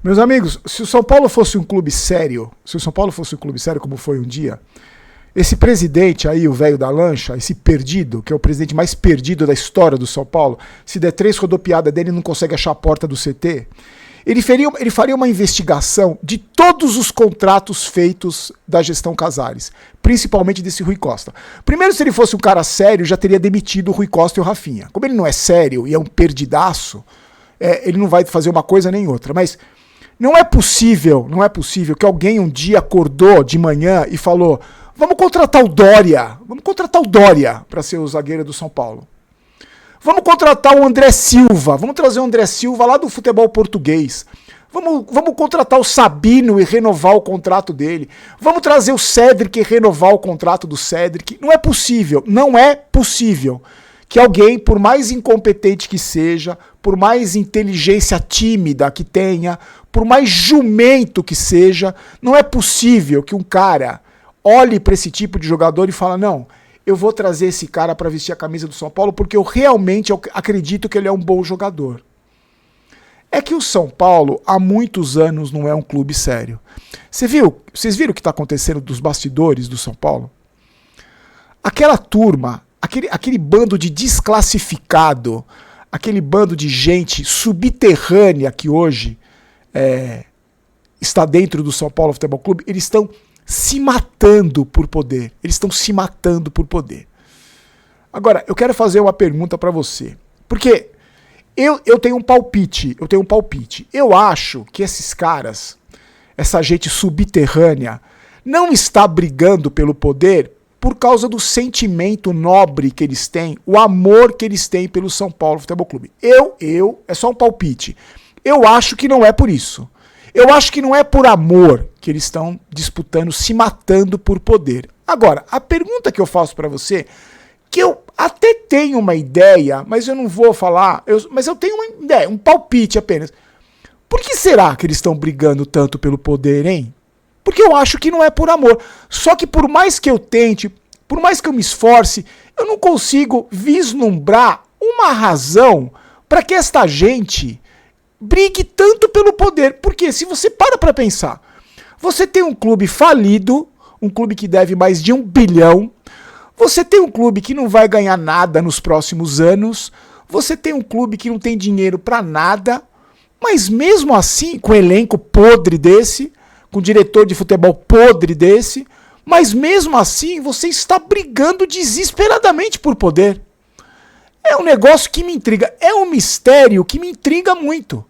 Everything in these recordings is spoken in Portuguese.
Meus amigos, se o São Paulo fosse um clube sério, como foi um dia, esse presidente aí, o velho da lancha, esse perdido, que é o presidente mais perdido da história do São Paulo, se der 3 rodopiadas dele, não consegue achar a porta do CT, ele faria uma investigação de todos os contratos feitos da gestão Casares, principalmente desse Rui Costa. Primeiro, se ele fosse um cara sério, já teria demitido o Rui Costa e o Rafinha. Como ele não é sério e é um perdidaço, ele não vai fazer uma coisa nem outra. Mas não é possível que alguém um dia acordou de manhã e falou: vamos contratar o Dória para ser o zagueiro do São Paulo. Vamos contratar o André Silva, vamos trazer o André Silva lá do futebol português. Vamos contratar o Sabino e renovar o contrato dele. Vamos trazer o Cédric e renovar o contrato do Cédric. Não é possível que alguém, por mais incompetente que seja, por mais inteligência tímida que tenha, por mais jumento que seja, não é possível que um cara olhe para esse tipo de jogador e fala: não, eu vou trazer esse cara para vestir a camisa do São Paulo porque eu realmente acredito que ele é um bom jogador. É que o São Paulo há muitos anos não é um clube sério. Vocês viram o que está acontecendo dos bastidores do São Paulo? Aquela turma, aquele bando de desclassificado, aquele bando de gente subterrânea que hoje está dentro do São Paulo Futebol Clube, eles estão se matando por poder. Agora, eu quero fazer uma pergunta para você. Porque eu tenho um palpite. Eu acho que esses caras, essa gente subterrânea, não está brigando pelo poder por causa do sentimento nobre que eles têm, o amor que eles têm pelo São Paulo Futebol Clube. É só um palpite. Eu acho que não é por isso. Eu acho que não é por amor que eles estão disputando, se matando por poder. Agora, a pergunta que eu faço para você, que eu até tenho uma ideia, mas eu não vou falar, mas eu tenho uma ideia, um palpite apenas. Por que será que eles estão brigando tanto pelo poder, hein? Porque eu acho que não é por amor. Só que por mais que eu tente, por mais que eu me esforce, eu não consigo vislumbrar uma razão para que esta gente brigue tanto pelo poder. Porque se você para pensar, você tem um clube falido, um clube que deve mais de 1 bilhão, você tem um clube que não vai ganhar nada nos próximos anos, você tem um clube que não tem dinheiro para nada, mas mesmo assim, com um elenco podre desse, com um diretor de futebol podre desse, mas mesmo assim você está brigando desesperadamente por poder. É um negócio que me intriga, é um mistério que me intriga muito.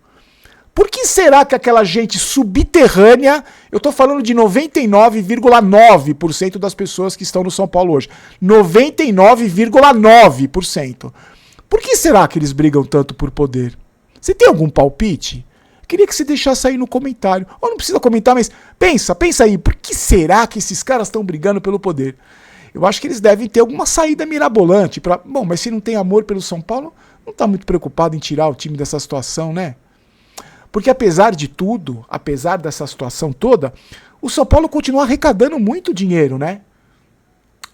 Por que será que aquela gente subterrânea, eu estou falando de 99,9% das pessoas que estão no São Paulo hoje, 99,9%. Por que será que eles brigam tanto por poder? Você tem algum palpite? Queria que você deixasse aí no comentário. Ou não precisa comentar, mas pensa aí. Por que será que esses caras estão brigando pelo poder? Eu acho que eles devem ter alguma saída mirabolante para... Bom, mas se não tem amor pelo São Paulo, não está muito preocupado em tirar o time dessa situação, né? Porque apesar de tudo, apesar dessa situação toda, o São Paulo continua arrecadando muito dinheiro, né?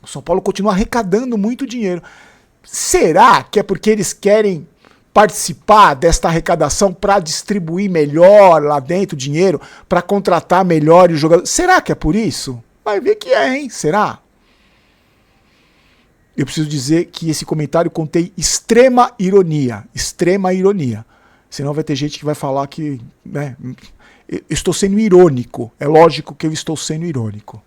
O São Paulo continua arrecadando muito dinheiro. Será que é porque eles querem participar desta arrecadação para distribuir melhor lá dentro o dinheiro, para contratar melhor os jogadores? Será que é por isso? Vai ver que é, hein? Será? Eu preciso dizer que esse comentário contém extrema ironia. Senão vai ter gente que vai falar que... né, eu estou sendo irônico. É lógico que eu estou sendo irônico.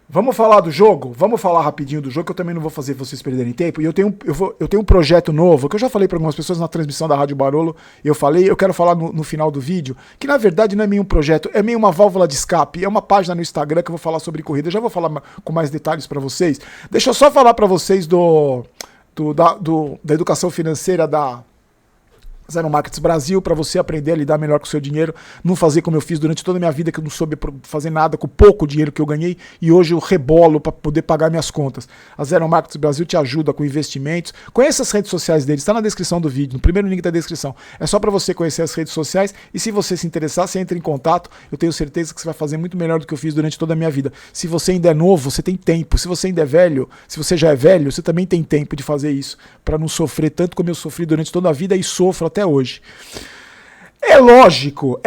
Vamos falar do jogo? Vamos falar rapidinho do jogo, que eu também não vou fazer vocês perderem tempo. E eu tenho um projeto novo, que eu já falei para algumas pessoas na transmissão da Rádio Barolo. Eu quero falar no final do vídeo, que na verdade não é meio um projeto, é meio uma válvula de escape. É uma página no Instagram que eu vou falar sobre corrida. Eu já vou falar com mais detalhes para vocês. Deixa eu só falar para vocês da educação financeira da Zero Markets Brasil, para você aprender a lidar melhor com o seu dinheiro, não fazer como eu fiz durante toda a minha vida, que eu não soube fazer nada com o pouco dinheiro que eu ganhei, e hoje eu rebolo para poder pagar minhas contas. A Zero Markets Brasil te ajuda com investimentos. Conheça as redes sociais deles, está na descrição do vídeo, no primeiro link da descrição. É só para você conhecer as redes sociais, e se você se interessar, você entra em contato. Eu tenho certeza que você vai fazer muito melhor do que eu fiz durante toda a minha vida. Se você ainda é novo, você tem tempo. Se você ainda é velho, se você já é velho, você também tem tempo de fazer isso, para não sofrer tanto como eu sofri durante toda a vida e sofro até hoje. É lógico,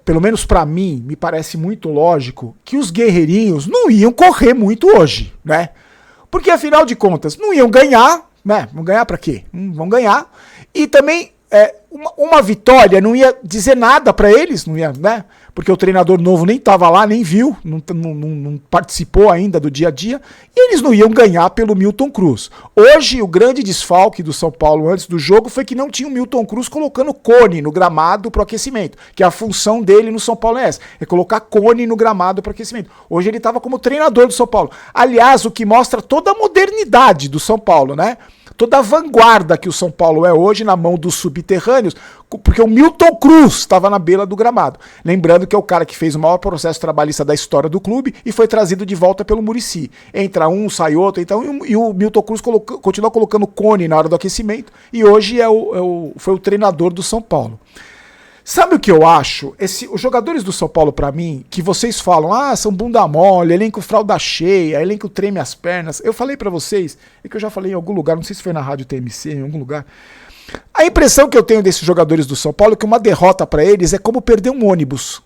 pelo menos pra mim, me parece muito lógico, que os guerreirinhos não iam correr muito hoje, né? Porque afinal de contas, não iam ganhar, né? Vão ganhar pra quê? Vão ganhar. E também, uma vitória não ia dizer nada pra eles, não ia, né? Porque o treinador novo nem estava lá, nem viu, não participou ainda do dia a dia, e eles não iam ganhar pelo Milton Cruz. Hoje, o grande desfalque do São Paulo antes do jogo foi que não tinha o Milton Cruz colocando cone no gramado para o aquecimento, que a função dele no São Paulo é essa, é colocar cone no gramado para aquecimento. Hoje ele estava como treinador do São Paulo. Aliás, o que mostra toda a modernidade do São Paulo, né? Toda a vanguarda que o São Paulo é hoje na mão dos subterrâneos, porque o Milton Cruz estava na beira do gramado. Lembrando que é o cara que fez o maior processo trabalhista da história do clube e foi trazido de volta pelo Muricy. Entra um, sai outro, então, e o Milton Cruz continua colocando cone na hora do aquecimento e hoje foi o treinador do São Paulo. Sabe o que eu acho? Os jogadores do São Paulo, pra mim, que vocês falam, são bunda mole, elenco fralda cheia, elenco treme as pernas. Eu falei pra vocês, é que eu já falei em algum lugar, não sei se foi na rádio TMC, em algum lugar. A impressão que eu tenho desses jogadores do São Paulo é que uma derrota pra eles é como perder um ônibus.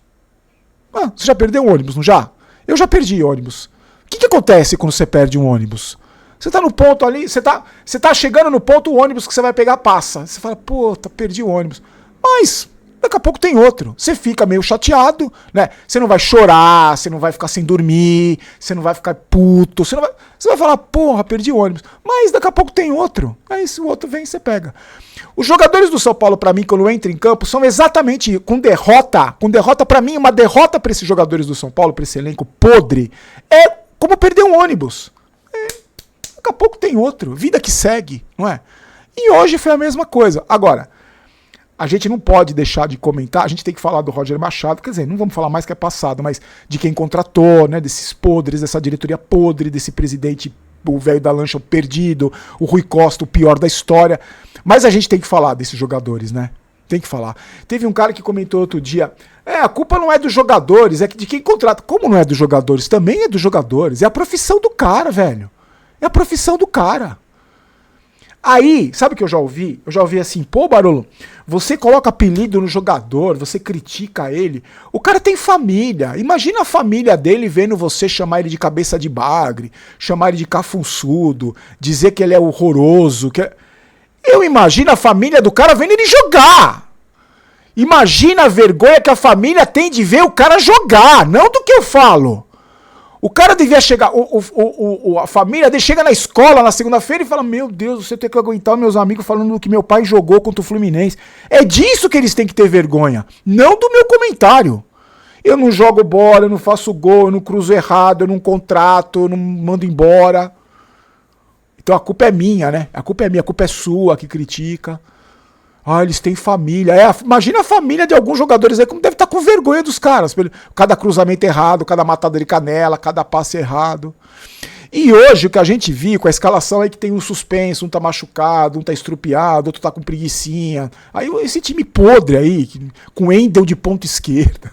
Você já perdeu um ônibus, não já? Eu já perdi ônibus. O que acontece quando você perde um ônibus? Você tá no ponto ali, você tá chegando no ponto, o ônibus que você vai pegar passa. Você fala, perdi o ônibus. Mas daqui a pouco tem outro. Você fica meio chateado, né? Você não vai chorar, você não vai ficar sem dormir, você não vai ficar puto, você vai falar, perdi o ônibus. Mas daqui a pouco tem outro. Aí se o outro vem, você pega. Os jogadores do São Paulo, pra mim, quando entram em campo, são exatamente com derrota. Com derrota, pra mim, uma derrota pra esses jogadores do São Paulo, pra esse elenco podre, é como perder um ônibus. Daqui a pouco tem outro. Vida que segue, não é? E hoje foi a mesma coisa. Agora, a gente não pode deixar de comentar, a gente tem que falar do Roger Machado, quer dizer, não vamos falar mais que é passado, mas de quem contratou, né, desses podres, dessa diretoria podre, desse presidente, o velho da lancha, o perdido, o Rui Costa, o pior da história. Mas a gente tem que falar desses jogadores, né? Tem que falar. Teve um cara que comentou outro dia, a culpa não é dos jogadores, é de quem contrata. Como não é dos jogadores? Também é dos jogadores, é a profissão do cara, velho. É a profissão do cara. Aí, sabe o que eu já ouvi? Eu já ouvi assim, Barolo, você coloca apelido no jogador, você critica ele. O cara tem família. Imagina a família dele vendo você chamar ele de cabeça de bagre, chamar ele de cafunçudo, dizer que ele é horroroso. Eu imagino a família do cara vendo ele jogar. Imagina a vergonha que a família tem de ver o cara jogar, não do que eu falo. O cara devia chegar, a família dele chega na escola na segunda-feira e fala, meu Deus, você tem que aguentar meus amigos falando do que meu pai jogou contra o Fluminense. É disso que eles têm que ter vergonha, não do meu comentário. Eu não jogo bola, eu não faço gol, eu não cruzo errado, eu não contrato, eu não mando embora. Então a culpa é minha, né? A culpa é minha, a culpa é sua que critica. Eles têm família. Imagina a família de alguns jogadores aí como deve estar com vergonha dos caras. Cada cruzamento errado, cada matada de canela, cada passe errado. E hoje o que a gente viu com a escalação aí que tem um suspenso, um tá machucado, um tá estrupiado, outro tá com preguicinha. Aí esse time podre aí, com Endel de ponta esquerda.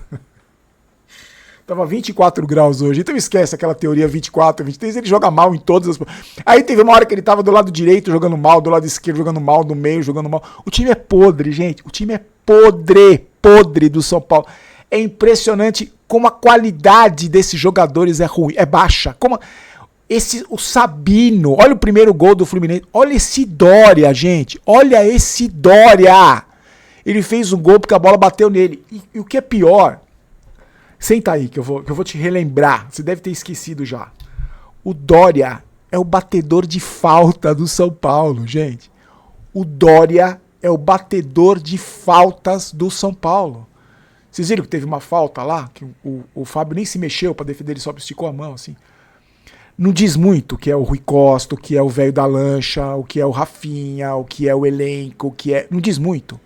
Tava 24 graus hoje, então esquece aquela teoria 24, 23, ele joga mal em todas as... Aí teve uma hora que ele tava do lado direito jogando mal, do lado esquerdo jogando mal, do meio jogando mal. O time é podre, gente, o time é podre do São Paulo. É impressionante como a qualidade desses jogadores é ruim, é baixa. O Sabino, olha o primeiro gol do Fluminense, olha esse Dória, gente, olha esse Dória. Ele fez um gol porque a bola bateu nele. E o que é pior... Senta aí que eu vou te relembrar. Você deve ter esquecido já. O Dória é o batedor de falta do São Paulo, gente. O Dória é o batedor de faltas do São Paulo. Vocês viram que teve uma falta lá? Que o Fábio nem se mexeu para defender, ele só esticou a mão assim. Não diz muito o que é o Rui Costa, o que é o velho da lancha, o que é o Rafinha, o que é o elenco, o que é... Não diz muito.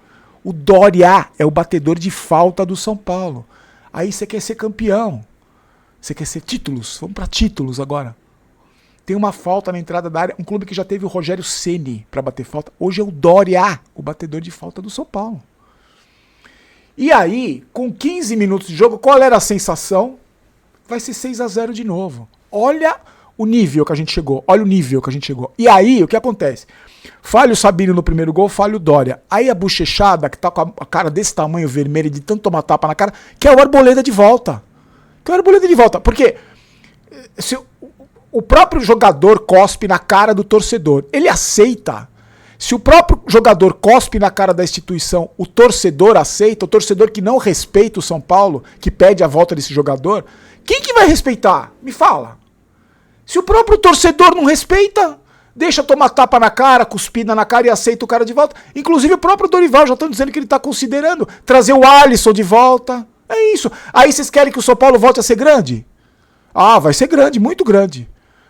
O Dória é o batedor de falta do São Paulo. Aí você quer ser campeão. Você quer ser títulos. Vamos para títulos agora. Tem uma falta na entrada da área. Um clube que já teve o Rogério Ceni para bater falta. Hoje é o Dória, o batedor de falta do São Paulo. E aí, com 15 minutos de jogo, qual era a sensação? Vai ser 6-0 de novo. Olha o nível que a gente chegou. Olha o nível que a gente chegou. E aí, o que acontece? Falha o Sabino no primeiro gol, falha o Dória. Aí a Bochechada, que tá com a cara desse tamanho vermelho, de tanto tomar tapa na cara, quer o Arboleda de volta. Quer o Arboleda de volta. Porque se o próprio jogador cospe na cara do torcedor, ele aceita. Se o próprio jogador cospe na cara da instituição, o torcedor aceita, o torcedor que não respeita o São Paulo, que pede a volta desse jogador, quem que vai respeitar? Me fala. Se o próprio torcedor não respeita, deixa tomar tapa na cara, cuspida na cara e aceita o cara de volta. Inclusive o próprio Dorival já estão dizendo que ele está considerando trazer o Alisson de volta. É isso. Aí vocês querem que o São Paulo volte a ser grande? Ah, vai ser grande, muito grande.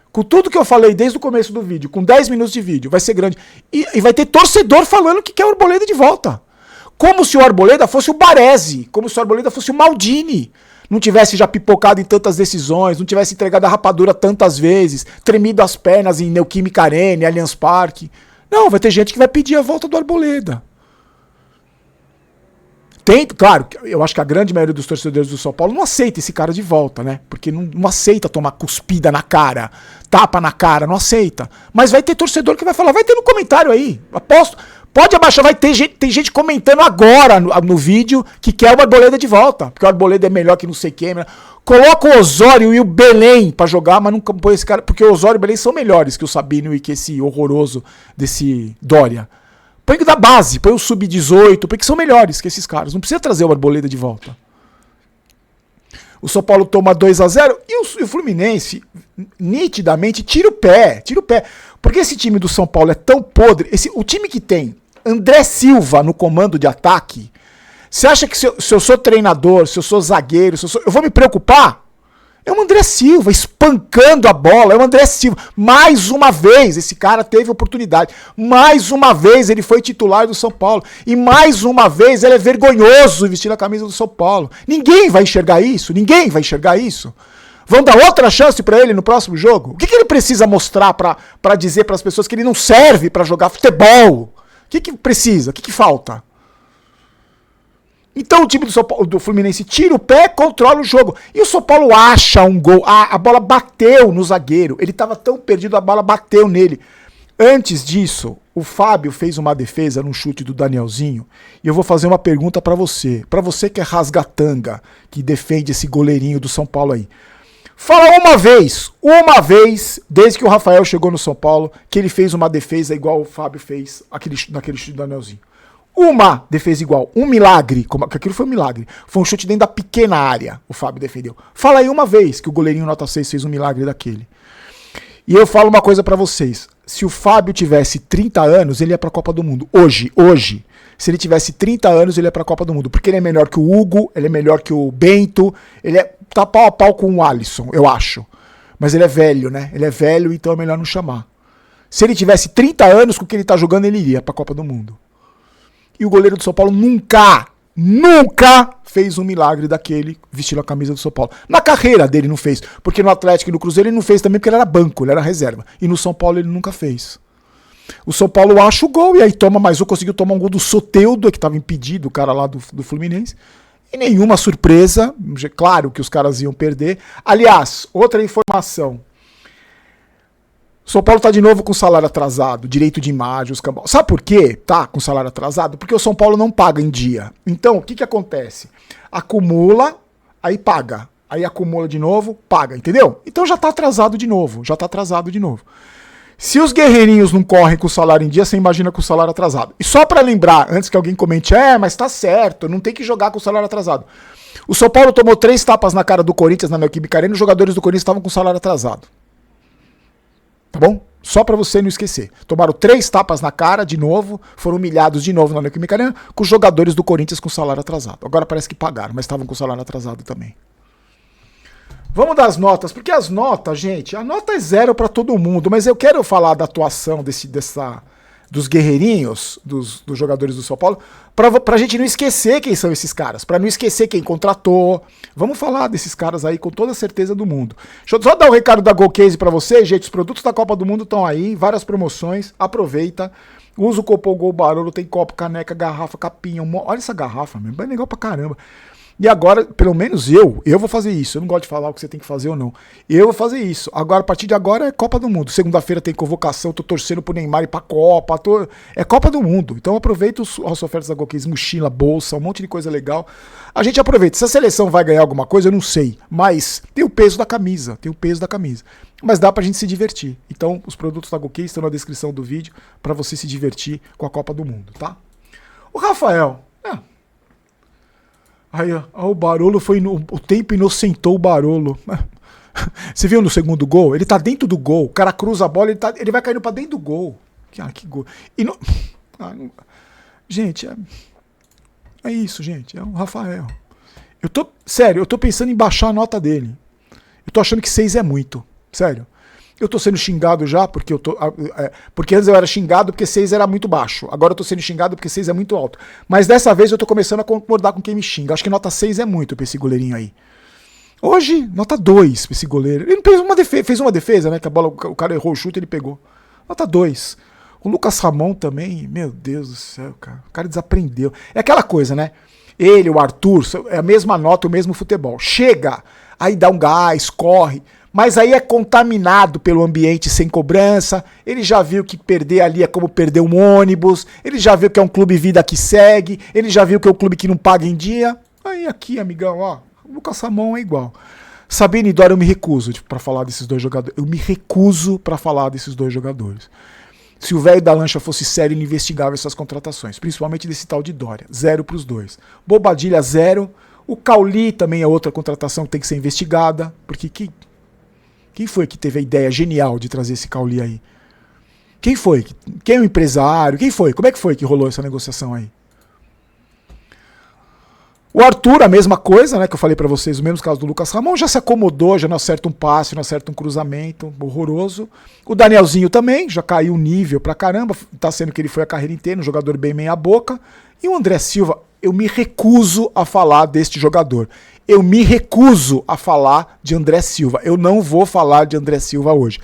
Com tudo que eu falei desde o começo do vídeo, com 10 minutos de vídeo, vai ser grande. E vai ter torcedor falando que quer o Arboleda de volta. Como se o Arboleda fosse o Baresi, como se o Arboleda fosse o Maldini. Não tivesse já pipocado em tantas decisões, não tivesse entregado a rapadura tantas vezes, tremido as pernas em Neoquímica Arena, Allianz Parque. Não, vai ter gente que vai pedir a volta do Arboleda. Claro, eu acho que a grande maioria dos torcedores do São Paulo não aceita esse cara de volta, né? Porque não aceita tomar cuspida na cara, tapa na cara, não aceita. Mas vai ter torcedor que vai falar, vai ter no comentário aí, aposto. Pode abaixar, tem gente comentando agora no vídeo que quer o Arboleda de volta, porque o Arboleda é melhor que não sei quem. Coloca o Osório e o Belém pra jogar, mas nunca põe esse cara, porque o Osório e o Belém são melhores que o Sabino e que esse horroroso desse Dória. Põe o da base, põe o sub-18, porque são melhores que esses caras. Não precisa trazer o Arboleda de volta. O São Paulo toma 2-0 e o Fluminense nitidamente tira o pé. Porque esse time do São Paulo é tão podre. O time que tem André Silva no comando de ataque, você acha que se eu sou treinador, se eu sou zagueiro, eu vou me preocupar? É o André Silva espancando a bola, é o André Silva. Mais uma vez esse cara teve oportunidade. Mais uma vez ele foi titular do São Paulo. E mais uma vez ele é vergonhoso vestir a camisa do São Paulo. Ninguém vai enxergar isso, Vão dar outra chance pra ele no próximo jogo? O que ele precisa mostrar pra dizer pras pessoas que ele não serve pra jogar futebol? O que precisa? O que falta? Então o time do Fluminense tira o pé, controla o jogo. E o São Paulo acha um gol. A bola bateu no zagueiro. Ele estava tão perdido, a bola bateu nele. Antes disso, o Fábio fez uma defesa num chute do Danielzinho. E eu vou fazer uma pergunta para você. Para você que é rasgatanga, que defende esse goleirinho do São Paulo aí. Fala uma vez, desde que o Rafael chegou no São Paulo, que ele fez uma defesa igual o Fábio fez naquele chute do Danielzinho. Uma defesa igual, um milagre, que aquilo foi um milagre. Foi um chute dentro da pequena área, o Fábio defendeu. Fala aí uma vez que o goleirinho nota 6 fez um milagre daquele. E eu falo uma coisa pra vocês. Se o Fábio tivesse 30 anos, ele ia pra Copa do Mundo. Hoje. Se ele tivesse 30 anos, ele ia pra Copa do Mundo. Porque ele é melhor que o Hugo, ele é melhor que o Bento, tá pau a pau com o Alisson, eu acho. Mas ele é velho, né? Ele é velho, então é melhor não chamar. Se ele tivesse 30 anos com o que ele tá jogando, ele iria pra Copa do Mundo. E o goleiro do São Paulo nunca fez um milagre daquele vestindo a camisa do São Paulo. Na carreira dele não fez, porque no Atlético e no Cruzeiro ele não fez também porque ele era banco, ele era reserva. E no São Paulo ele nunca fez. O São Paulo acha o gol e aí toma mais um, conseguiu tomar um gol do Soteldo, que estava impedido, o cara lá do Fluminense. E nenhuma surpresa, claro que os caras iam perder. Aliás, outra informação. São Paulo tá de novo com salário atrasado, direito de imagem, os cambal. Sabe por quê? Tá com salário atrasado? Porque o São Paulo não paga em dia. Então, o que acontece? Acumula, aí paga. Aí acumula de novo, paga, entendeu? Então já tá atrasado de novo, Se os guerreirinhos não correm com o salário em dia, você imagina com o salário atrasado. E só pra lembrar, antes que alguém comente, mas tá certo, não tem que jogar com o salário atrasado. O São Paulo tomou 3 tapas na cara do Corinthians na Neoquímica Arena e os jogadores do Corinthians estavam com o salário atrasado. Tá bom? Só pra você não esquecer. Tomaram 3 tapas na cara de novo, foram humilhados de novo na Neoquímica Arena com os jogadores do Corinthians com salário atrasado. Agora parece que pagaram, mas estavam com salário atrasado também. Vamos dar as notas, porque as notas, gente, a nota é 0 pra todo mundo, mas eu quero falar da atuação dos guerreirinhos, dos jogadores do São Paulo, pra gente não esquecer quem são esses caras, pra não esquecer quem contratou. Vamos falar desses caras aí com toda a certeza do mundo. Deixa eu só dar o recado da GoCase pra vocês, gente. Os produtos da Copa do Mundo estão aí, várias promoções, aproveita. Usa o cupom GOLBAROLO, tem copo, caneca, garrafa, capinha. Olha essa garrafa, mesmo, é legal pra caramba. E agora, pelo menos eu vou fazer isso. Eu não gosto de falar o que você tem que fazer ou não. Eu vou fazer isso. Agora, a partir de agora é Copa do Mundo. Segunda-feira tem convocação, tô torcendo pro Neymar ir pra Copa. É Copa do Mundo. Então aproveita as ofertas da GoCase, mochila, bolsa, um monte de coisa legal. A gente aproveita. Se a seleção vai ganhar alguma coisa, eu não sei. Mas tem o peso da camisa. Mas dá pra gente se divertir. Então, os produtos da GoCase estão na descrição do vídeo pra você se divertir com a Copa do Mundo, tá? O Rafael... Aí, ó, o Barolo foi. O tempo inocentou o Barolo. Você viu no segundo gol? Ele tá dentro do gol. O cara cruza a bola, ele vai caindo pra dentro do gol. Que gol. Gente, é isso, gente. É o Rafael. Sério, eu tô pensando em baixar a nota dele. Eu tô achando que 6 é muito. Sério. Eu tô sendo xingado já, porque porque antes eu era xingado porque 6 era muito baixo. Agora eu tô sendo xingado porque 6 é muito alto. Mas dessa vez eu tô começando a concordar com quem me xinga. Acho que nota 6 é muito pra esse goleirinho aí. Hoje, nota 2 pra esse goleiro. Ele fez uma defesa, né? Que a bola, o cara errou o chute e ele pegou. Nota 2. O Lucas Ramon também, meu Deus do céu, cara. O cara desaprendeu. É aquela coisa, né? Ele, o Arthur, é a mesma nota, o mesmo futebol. Chega, aí dá um gás, corre. Mas aí é contaminado pelo ambiente sem cobrança, ele já viu que perder ali é como perder um ônibus, ele já viu que é um clube vida que segue, ele já viu que é um clube que não paga em dia. Aí aqui, amigão, ó, o Lucas Ramon é igual. Sabine e Dória eu me recuso pra falar desses dois jogadores. Eu me recuso pra falar desses dois jogadores. Se o velho da lancha fosse sério, ele investigava essas contratações, principalmente desse tal de Dória. 0 pros dois. Bobadilha 0. O Cauli também é outra contratação que tem que ser investigada, porque quem foi que teve a ideia genial de trazer esse Cauli aí? Quem foi? Quem é o empresário? Quem foi? Como é que foi que rolou essa negociação aí? O Arthur, a mesma coisa, né? Que eu falei pra vocês, o mesmo caso do Lucas Ramon, já se acomodou, já não acerta um passe, não acerta um cruzamento, horroroso. O Danielzinho também, já caiu o nível pra caramba, tá sendo que ele foi a carreira inteira, um jogador bem meia boca. E o André Silva, eu me recuso a falar deste jogador. Eu me recuso a falar de André Silva. Eu não vou falar de André Silva hoje.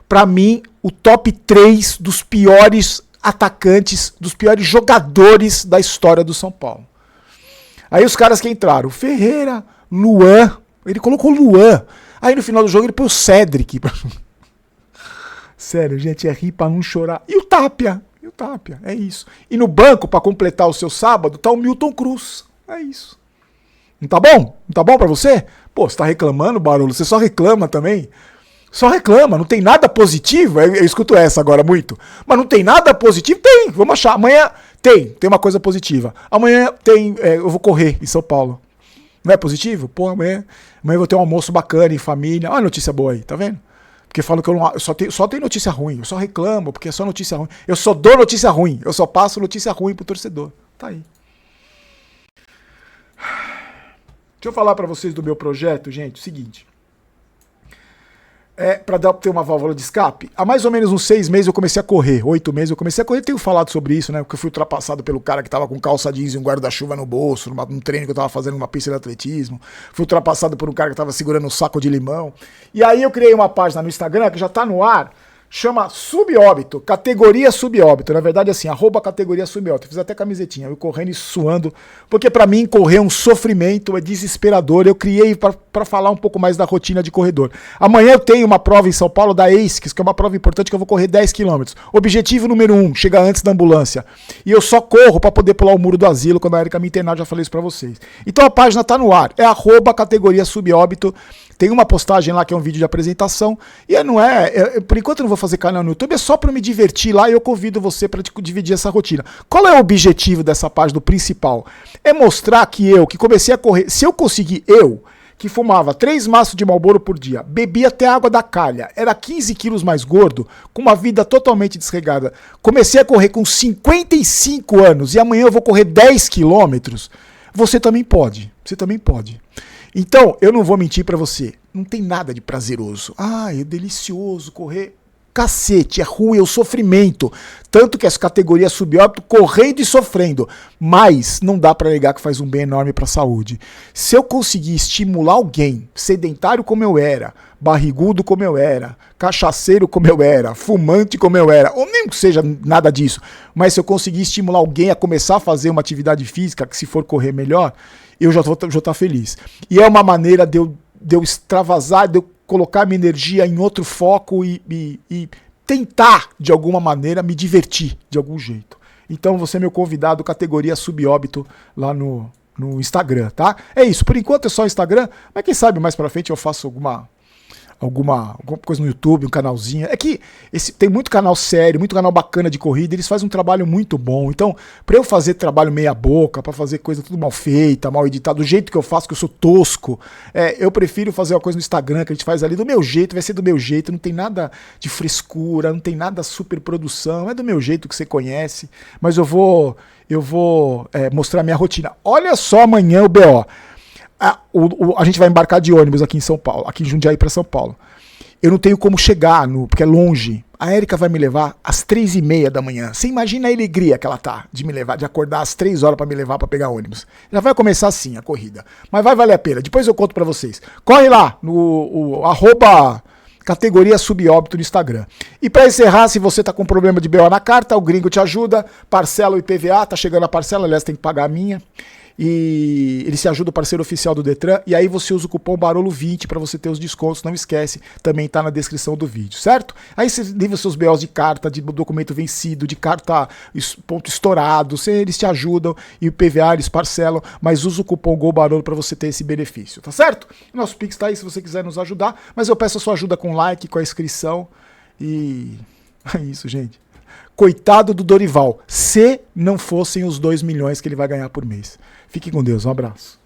Pra mim, o top 3 dos piores atacantes, dos piores jogadores da história do São Paulo. Aí os caras que entraram, Ferreira, Luan, ele colocou Luan. Aí no final do jogo ele pôs o Cedric. Sério, gente, é rir pra não chorar. E o Tapia, é isso. E no banco, pra completar o seu sábado, tá o Milton Cruz. É isso. Não tá bom? Não tá bom pra você? Pô, você tá reclamando, Barolo? Você só reclama também? Só reclama, não tem nada positivo? Eu escuto essa agora muito. Mas não tem nada positivo? Tem, vamos achar. Amanhã tem uma coisa positiva. Amanhã eu vou correr em São Paulo. Não é positivo? Pô, amanhã eu vou ter um almoço bacana em família. Olha a notícia boa aí, tá vendo? Porque falam que eu só tenho notícia ruim. Eu só reclamo, porque é só notícia ruim. Eu só dou notícia ruim. Eu só passo notícia ruim pro torcedor. Tá aí. Deixa eu falar pra vocês do meu projeto, gente. O seguinte. Para ter uma válvula de escape, há mais ou menos uns 6 meses eu comecei a correr, 8 meses eu comecei a correr, tenho falado sobre isso, né, porque eu fui ultrapassado pelo cara que tava com calça jeans e um guarda-chuva no bolso, num treino que eu tava fazendo numa pista de atletismo, fui ultrapassado por um cara que tava segurando um saco de limão, e aí eu criei uma página no Instagram que já tá no ar, chama Subóbito, categoria Subóbito, na verdade assim, @categoria Subóbito, fiz até camisetinha, eu correndo e suando, porque pra mim correr é um sofrimento, é desesperador, eu criei pra falar um pouco mais da rotina de corredor. Amanhã eu tenho uma prova em São Paulo da ASICS, que é uma prova importante que eu vou correr 10 km. Objetivo número 1, chegar antes da ambulância. E eu só corro pra poder pular o muro do asilo, quando a Erika me internar, já falei isso pra vocês. Então a página tá no ar, é @categoria Subóbito. Tem uma postagem lá que é um vídeo de apresentação. E por enquanto eu não vou fazer canal no YouTube, é só para me divertir lá e eu convido você para dividir essa rotina. Qual é o objetivo dessa página, do principal? É mostrar que comecei a correr, se eu conseguir, que fumava 3 maços de Marlboro por dia, bebia até água da calha, era 15 quilos mais gordo, com uma vida totalmente desregada, comecei a correr com 55 anos e amanhã eu vou correr 10 quilômetros, você também pode. Então, eu não vou mentir pra você, não tem nada de prazeroso. É delicioso correr. cacete, é ruim, é o sofrimento. Tanto que essa categoria subóbito correndo e sofrendo. Mas não dá para negar que faz um bem enorme para a saúde. Se eu conseguir estimular alguém, sedentário como eu era, barrigudo como eu era, cachaceiro como eu era, fumante como eu era, ou nem que seja nada disso, mas se eu conseguir estimular alguém a começar a fazer uma atividade física, que se for correr melhor, eu já vou estar feliz. E é uma maneira de eu extravasar, de eu colocar minha energia em outro foco e tentar, de alguma maneira, me divertir de algum jeito. Então você é meu convidado, categoria subóbito, lá no Instagram, tá? É isso, por enquanto é só Instagram, mas quem sabe mais pra frente eu faço alguma coisa no YouTube, um canalzinho. É que tem muito canal sério, muito canal bacana de corrida, eles fazem um trabalho muito bom. Então, pra eu fazer trabalho meia boca, pra fazer coisa tudo mal feita, mal editada, do jeito que eu faço, que eu sou tosco, eu prefiro fazer uma coisa no Instagram, que a gente faz ali do meu jeito, vai ser do meu jeito, não tem nada de frescura, não tem nada super produção, é do meu jeito que você conhece, mas eu vou mostrar minha rotina. Olha só amanhã o BO. A gente vai embarcar de ônibus aqui em São Paulo, aqui em Jundiaí para São Paulo. Eu não tenho como chegar, porque é longe. A Érica vai me levar às 3h30 da manhã. Você imagina a alegria que ela tá de me levar, de acordar às 3 horas para me levar para pegar ônibus. Já vai começar assim a corrida. Mas vai valer a pena. Depois eu conto para vocês. Corre lá no categoria subóbito no Instagram. E para encerrar, se você tá com problema de BO na carta, o Gringo te ajuda. Parcela o IPVA, tá chegando a parcela, aliás, tem que pagar a minha. E ele se ajuda, o parceiro oficial do Detran, e aí você usa o cupom BAROLO20 para você ter os descontos, não esquece, também tá na descrição do vídeo, certo? Aí você livra seus BOs de carta, de documento vencido, de carta ponto estourado, eles te ajudam, e o PVA eles parcelam, mas usa o cupom GOLBAROLO para você ter esse benefício, tá certo? Nosso Pix tá aí se você quiser nos ajudar, mas eu peço a sua ajuda com like, com a inscrição, e é isso, gente. Coitado do Dorival, se não fossem os 2 milhões que ele vai ganhar por mês. Fique com Deus, um abraço.